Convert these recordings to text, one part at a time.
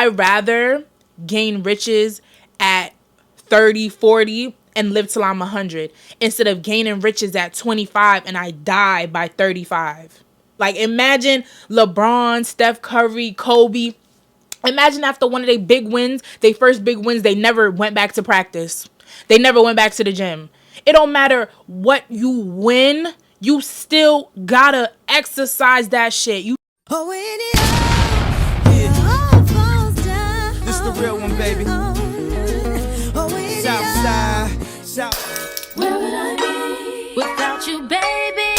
I'd rather gain riches at 30, 40 and live till I'm 100 instead of gaining riches at 25 and I die by 35. Like, imagine LeBron, Steph Curry, Kobe. Imagine after one of their big wins, their first big wins, they never went back to practice. They never went back to the gym. It don't matter what you win, you still gotta exercise that shit. This the real one, baby. Southside, South. Where would I be without you, baby?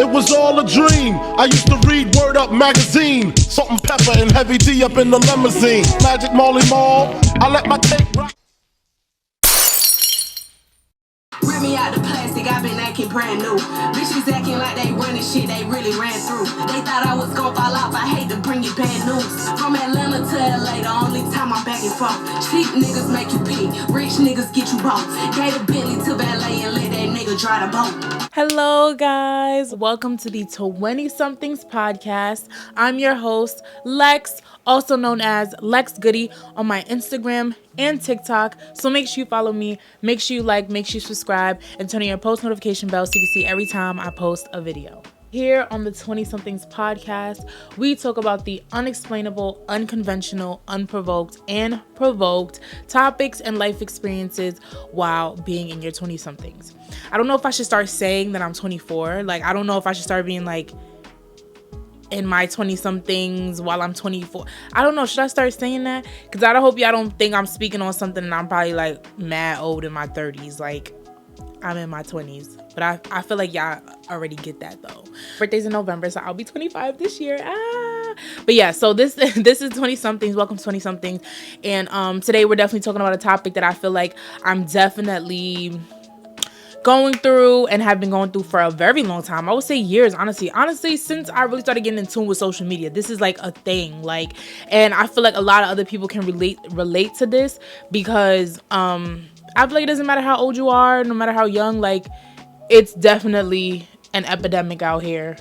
It was all a dream. I used to read Word Up magazine. Salt and pepper and Heavy D up in the limousine. Magic Molly Mall. I let my tape rock. Rip me out the plastic, I been acting brand new. Bitches acting like they running shit they really ran through. They thought I was gon' fall off, I hate to bring you bad news. From Atlanta to LA, the only time I'm back and forth. Cheap niggas make you pee, rich niggas get you both. Gave a Bentley to ballet and let that nigga dry the boat. Hello guys, welcome to the 20 Somethings podcast. I'm your host, Lex, also known as Lex Goody on my Instagram and TikTok. So make sure you follow me, make sure you like, make sure you subscribe, and turn on your post notification bell so you can see every time I post a video. Here on the 20 Somethings podcast, we talk about the unexplainable, unconventional, unprovoked, and provoked topics and life experiences while being in your 20 somethings. I don't know if I should start saying that I'm 24. Like, I don't know if I should start being like in my 20 somethings while I'm 24. I don't know. Should I start saying that? Because I hope y'all don't think I'm speaking on something and I'm probably like mad old in my 30s. Like, I'm in my 20s. But I feel like y'all already get that though. Birthday's in November, so I'll be 25 this year. But yeah, so this is 20 somethings. Welcome to 20 somethings. And today we're definitely talking about a topic that I feel like I'm definitely going through and have been going through for a very long time. I would say years, honestly, since I really started getting in tune with social media. This is like a thing, like, and I feel like a lot of other people can relate to this because I feel like it doesn't matter how old you are, no matter how young, like, it's definitely an epidemic out here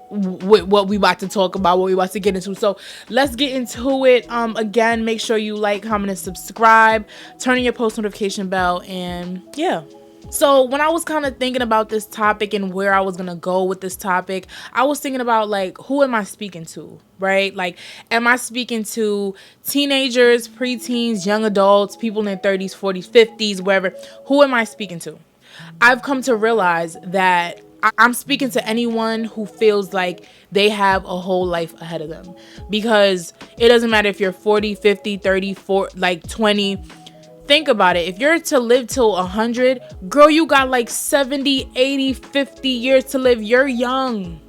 with what we about to talk about, what we about to get into. So let's get into it. Again, make sure you like, comment, and subscribe, turn on your post notification bell, and yeah. So when I was kind of thinking about this topic and where I was going to go with this topic, I was thinking about, like, who am I speaking to, right? Like, am I speaking to teenagers, preteens, young adults, people in their 30s, 40s, 50s, wherever? Who am I speaking to? I've come to realize that I'm speaking to anyone who feels like they have a whole life ahead of them, because it doesn't matter if you're 40, 50, 30, 40, like 20. Think about it. If you're to live till 100, girl, you got like 70, 80, 50 years to live. You're young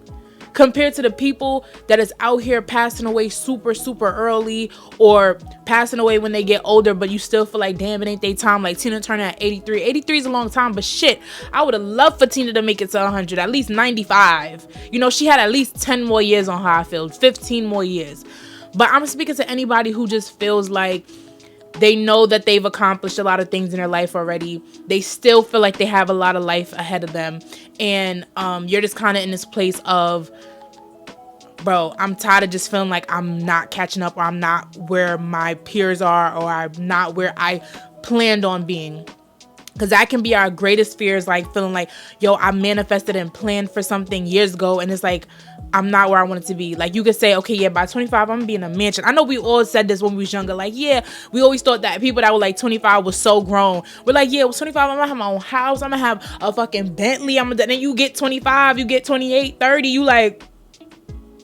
compared to the people that is out here passing away super, super early, or passing away when they get older, but you still feel like, damn, it ain't they time. Like Tina Turner at 83. 83 is a long time, but shit, I would have loved for Tina to make it to 100, at least 95. You know, she had at least 10 more years on her, I feel, 15 more years. But I'm speaking to anybody who just feels like they know that they've accomplished a lot of things in their life already. They still feel like they have a lot of life ahead of them. And you're just kind of in this place of, bro, I'm tired of just feeling like I'm not catching up, or I'm not where my peers are, or I'm not where I planned on being. Because that can be our greatest fears, like feeling like, yo, I manifested and planned for something years ago, and it's like, I'm not where I wanted to be. Like, you could say, okay, yeah, by 25, I'm gonna be in a mansion. I know we all said this when we was younger. Like, yeah, we always thought that people that were like 25 was so grown. We're like, yeah, with 25, I'm gonna have my own house. I'm gonna have a fucking Bentley. Then you get 25, you get 28, 30. You like,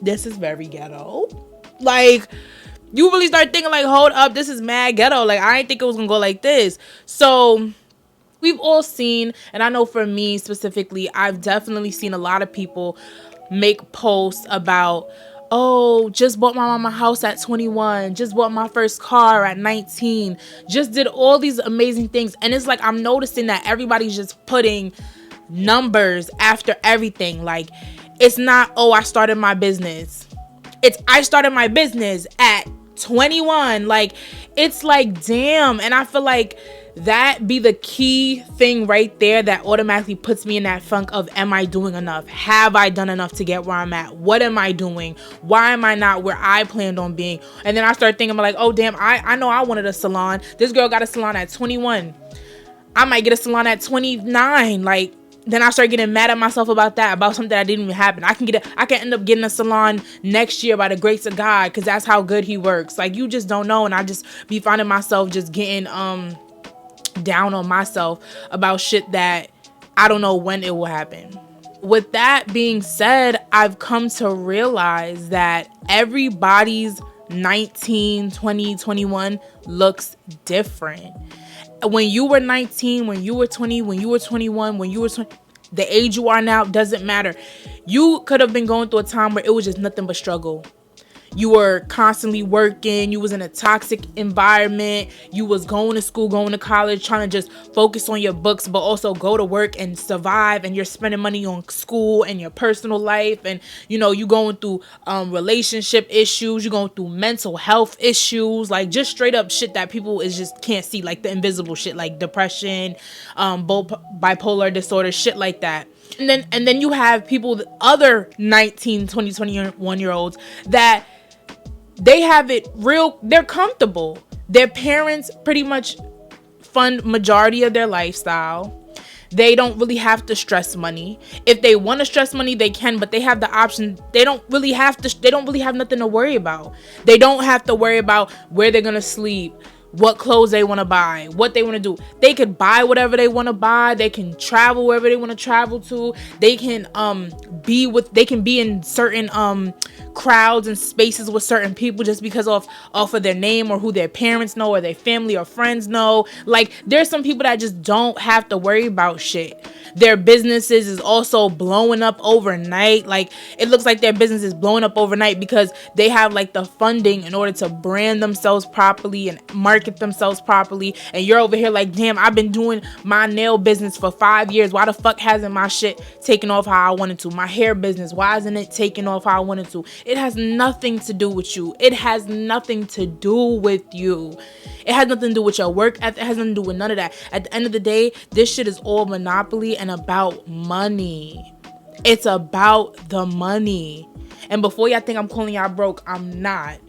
this is very ghetto. Like, you really start thinking like, hold up, this is mad ghetto. Like, I didn't think it was gonna go like this. So we've all seen, and I know for me specifically, I've definitely seen a lot of people make posts about, oh, just bought my mama a house at 21, just bought my first car at 19, just did all these amazing things. And it's like, I'm noticing that everybody's just putting numbers after everything. Like, it's not, oh, I started my business. It's, I started my business at 21. Like, it's like, damn. And I feel like that be the key thing right there that automatically puts me in that funk of, am I doing enough? Have I done enough to get where I'm at? What am I doing? Why am I not where I planned on being? And then I start thinking, like, oh damn, I know I wanted a salon. This girl got a salon at 21. I might get a salon at 29. Like, then I start getting mad at myself about something that didn't even happen. I can end up getting a salon next year by the grace of God, because that's how good he works. Like, you just don't know. And I just be finding myself just getting down on myself about shit that I don't know when it will happen. With that being said, I've come to realize that everybody's 19, 20, 21 looks different. When you were 19, when you were 20, when you were 21, when you were 20, the age you are now doesn't matter. You could have been going through a time where it was just nothing but struggle. You were constantly working. You was in a toxic environment. You was going to school, going to college, trying to just focus on your books, but also go to work and survive. And you're spending money on school and your personal life. And, you know, you going through relationship issues. You're going through mental health issues. Like, just straight up shit that people just can't see. Like the invisible shit, like depression, bipolar disorder, shit like that. And then you have people, other 19, 20, 21 year olds that they have it real, they're comfortable. Their parents pretty much fund majority of their lifestyle. They don't really have to stress money. If they want to stress money, they can, but they have the option. They don't really have nothing to worry about. They don't have to worry about where they're going to sleep, what clothes they want to buy, what they want to do. They could buy whatever they want to buy. They can travel wherever they want to travel to. They can be in certain crowds and spaces with certain people just because off of their name or who their parents know or their family or friends know. Like, there's some people that just don't have to worry about shit. Their businesses is also blowing up overnight. Like, it looks like their business is blowing up overnight because they have like the funding in order to brand themselves properly and market themselves properly. And you're over here like, damn, I've been doing my nail business for 5 years. Why the fuck hasn't my shit taken off how I wanted to? My hair business, why isn't it taking off how I wanted to? It has nothing to do with you. It has nothing to do with you. It has nothing to do with your work ethic. It has nothing to do with none of that. At the end of the day, this shit is all monopoly and about money. It's about the money. And before y'all think I'm calling y'all broke, I'm not.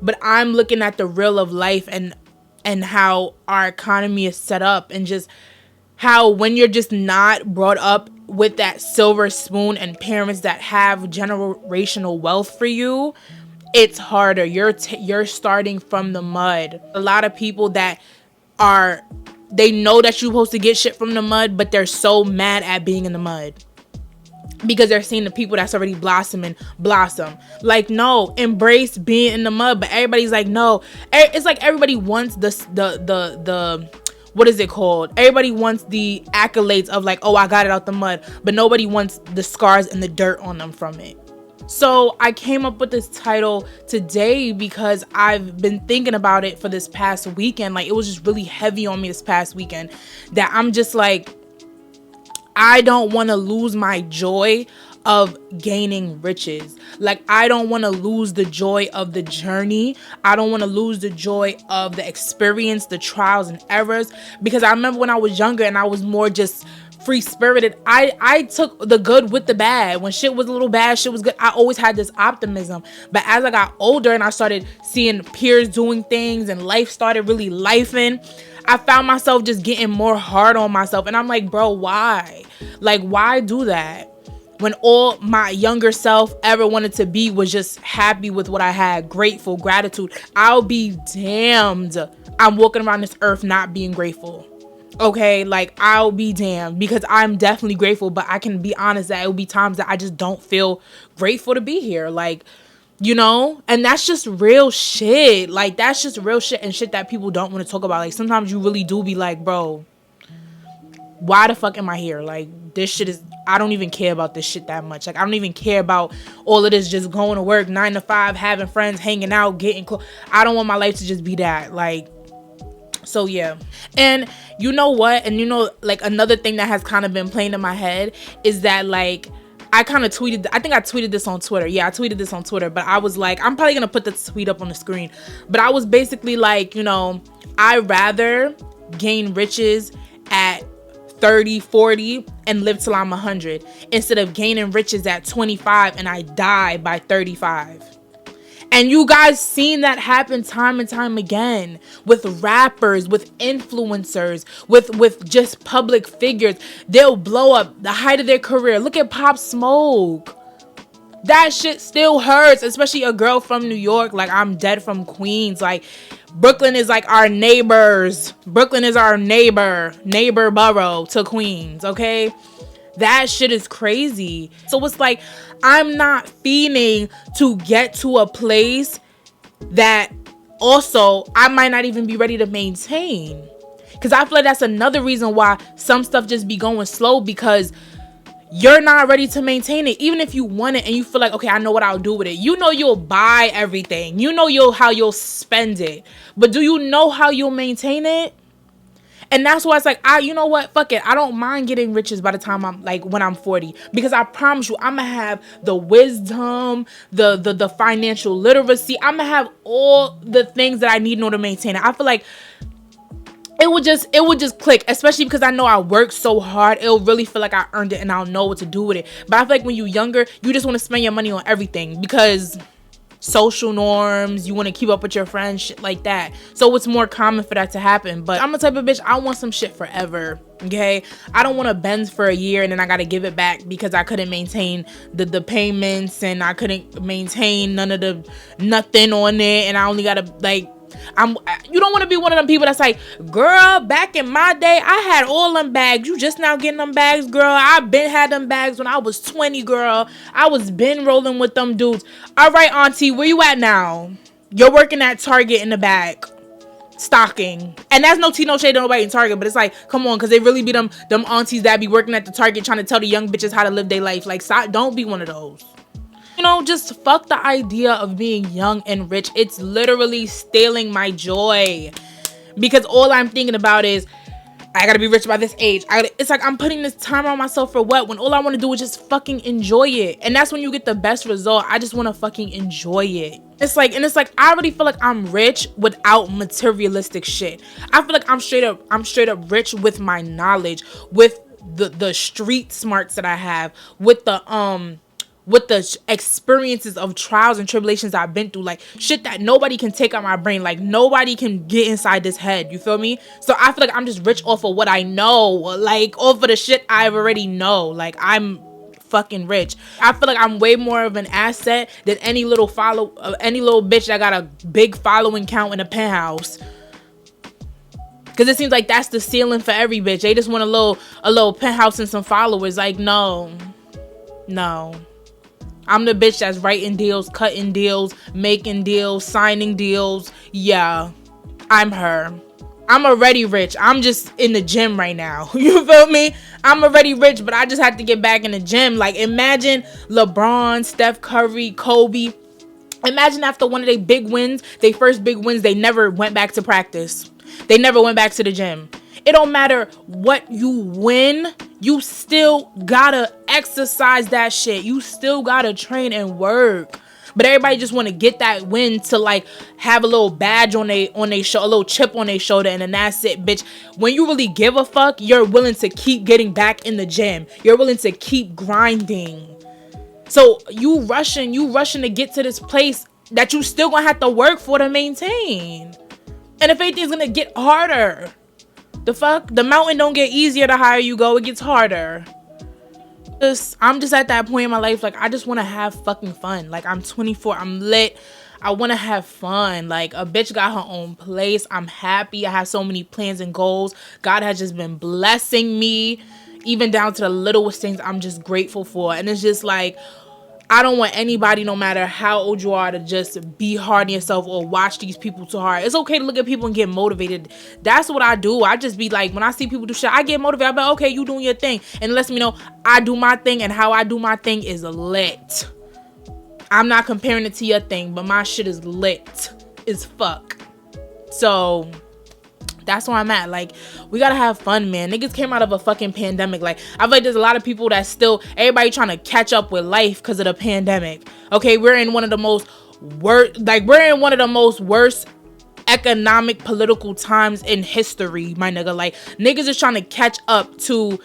But I'm looking at the real of life and how our economy is set up, and just how when you're just not brought up with that silver spoon and parents that have generational wealth for you, it's harder. You're starting from the mud. A lot of people they know that you're supposed to get shit from the mud, but they're so mad at being in the mud because they're seeing the people that's already blossom. Like, no, embrace being in the mud. But everybody's like, no. It's like everybody wants the what is it called? Everybody wants the accolades of like, oh, I got it out the mud, but nobody wants the scars and the dirt on them from it. So I came up with this title today because I've been thinking about it for this past weekend. Like, it was just really heavy on me this past weekend that I'm just like, I don't want to lose my joy of gaining riches. Like, I don't want to lose the joy of the journey. I don't want to lose the joy of the experience, the trials and errors. Because I remember when I was younger and I was more just free-spirited, I took the good with the bad. When shit was a little bad, shit was good, I always had this optimism. But as I got older and I started seeing peers doing things and life started really lifing, I found myself just getting more hard on myself. And I'm like, bro, why? Like, why do that? When all my younger self ever wanted to be was just happy with what I had, grateful, gratitude. I'll be damned I'm walking around this earth not being grateful. Okay, like, I'll be damned, because I'm definitely grateful, but I can be honest that it will be times that I just don't feel grateful to be here. Like, you know, and that's just real shit. Like, that's just real shit and shit that people don't want to talk about. Like, sometimes you really do be like, bro, why the fuck am I here? Like, this shit is, I don't even care about this shit that much. Like, I don't even care about all of this just going to work 9 to 5, having friends, hanging out, getting close. I don't want my life to just be that. Like, so yeah. And you know what? And you know, like, another thing that has kind of been playing in my head is that, like, I kind of tweeted, I think I tweeted this on Twitter. Yeah, I tweeted this on Twitter, but I was like, I'm probably going to put the tweet up on the screen. But I was basically like, you know, I rather gain riches at 30, 40 and live till I'm 100 instead of gaining riches at 25 and I die by 35. And you guys seen that happen time and time again with rappers, with influencers, with just public figures. They'll blow up the height of their career. Look at Pop Smoke. That shit still hurts, especially a girl from New York. Like, I'm dead from Queens. Like, Brooklyn is like our neighbors. Brooklyn is our neighbor borough to Queens, okay? That shit is crazy. So it's like, I'm not fiending to get to a place that also I might not even be ready to maintain. Because I feel like that's another reason why some stuff just be going slow, because you're not ready to maintain it. Even if you want it and you feel like, okay, I know what I'll do with it. You know you'll buy everything. You know how you'll spend it. But do you know how you'll maintain it? And that's why it's like, you know what? Fuck it. I don't mind getting riches by the time I'm like when I'm 40, because I promise you, I'm gonna have the wisdom, the financial literacy. I'm gonna have all the things that I need in order to maintain it. I feel like it would just click, especially because I know I work so hard. It'll really feel like I earned it and I'll know what to do with it. But I feel like when you're younger, you just want to spend your money on everything because social norms, you want to keep up with your friends, shit like that. So it's more common for that to happen. But I'm the type of bitch, I want some shit forever, okay? I don't want to Benz for a year and then I gotta give it back because I couldn't maintain the payments and I couldn't maintain nothing on it, and I only gotta like, you don't want to be one of them people that's like, girl, back in my day, I had all them bags. You just now getting them bags, girl. I been had them bags when I was 20, girl. I was been rolling with them dudes. All right, auntie, where you at now? You're working at Target in the back, stocking. And that's no tea, no shade to nobody in Target, but it's like, come on, because they really be them aunties that be working at the Target trying to tell the young bitches how to live their life. Like, stop, don't be one of those. You know, just fuck the idea of being young and rich. It's literally stealing my joy. Because all I'm thinking about is, I gotta be rich by this age. It's like I'm putting this time on myself for what? When all I want to do is just fucking enjoy it. And that's when you get the best result. I just want to fucking enjoy it. It's like I already feel like I'm rich without materialistic shit. I feel like I'm straight up rich with my knowledge, with the street smarts that I have, with the experiences of trials and tribulations I've been through, like shit that nobody can take out my brain, like nobody can get inside this head, you feel me? So I feel like I'm just rich off of what I know, like off of the shit I already know. Like, I'm fucking rich. I feel like I'm way more of an asset than any little bitch that got a big following count in a penthouse. Because it seems like that's the ceiling for every bitch. They just want a little penthouse and some followers. Like, no. I'm the bitch that's writing deals, cutting deals, making deals, signing deals. Yeah, I'm her. I'm already rich. I'm just in the gym right now. You feel me? I'm already rich, but I just have to get back in the gym. Like, imagine LeBron, Steph Curry, Kobe. Imagine after one of their first big wins, they never went back to practice. They never went back to the gym. It don't matter what you win, you still gotta exercise that shit. You still gotta train and work. But everybody just want to get that win to like have a little badge on they shoulder, a little chip on their shoulder, and then that's it, bitch. When you really give a fuck, you're willing to keep getting back in the gym. You're willing to keep grinding. So you rushing to get to this place that you still gonna have to work for to maintain. And if anything's gonna get harder. The fuck? The mountain don't get easier the higher you go. It gets harder. I'm just at that point in my life. Like, I just want to have fucking fun. Like, I'm 24. I'm lit. I want to have fun. Like, a bitch got her own place. I'm happy. I have so many plans and goals. God has just been blessing me. Even down to the littlest things I'm just grateful for. And it's just like, I don't want anybody, no matter how old you are, to just be hard on yourself or watch these people too hard. It's okay to look at people and get motivated. That's what I do. I just be like, when I see people do shit, I get motivated. I'm like, okay, you doing your thing. And it lets me know I do my thing, and how I do my thing is lit. I'm not comparing it to your thing, but my shit is lit as fuck. So that's where I'm at. Like, we gotta have fun, man. Niggas came out of a fucking pandemic. Like, I feel like there's a lot of people that still, everybody trying to catch up with life because of the pandemic. Okay, we're in one of the most worst economic political times in history, my nigga. Like, niggas is trying to catch up to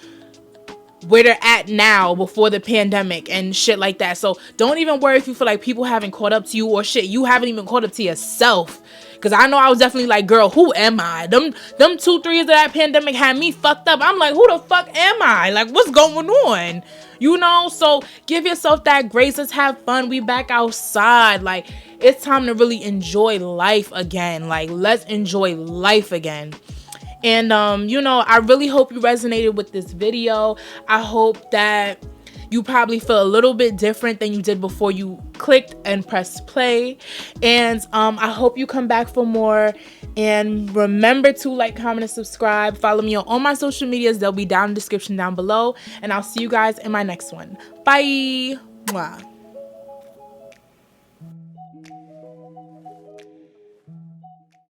where they're at now before the pandemic and shit like that. So don't even worry if you feel like people haven't caught up to you, or shit, you haven't even caught up to yourself. Because I know I was definitely like, girl, who am I? Them 2-3 years of that pandemic had me fucked up. I'm like, who the fuck am I? Like, what's going on? You know? So give yourself that grace. Let's have fun. We back outside. Like, it's time to really enjoy life again. Like, let's enjoy life again. And, you know, I really hope you resonated with this video. I hope that you probably feel a little bit different than you did before you clicked and pressed play. And I hope you come back for more. And remember to like, comment, and subscribe. Follow me on all my social medias. They'll be down in the description down below. And I'll see you guys in my next one. Bye. Mwah.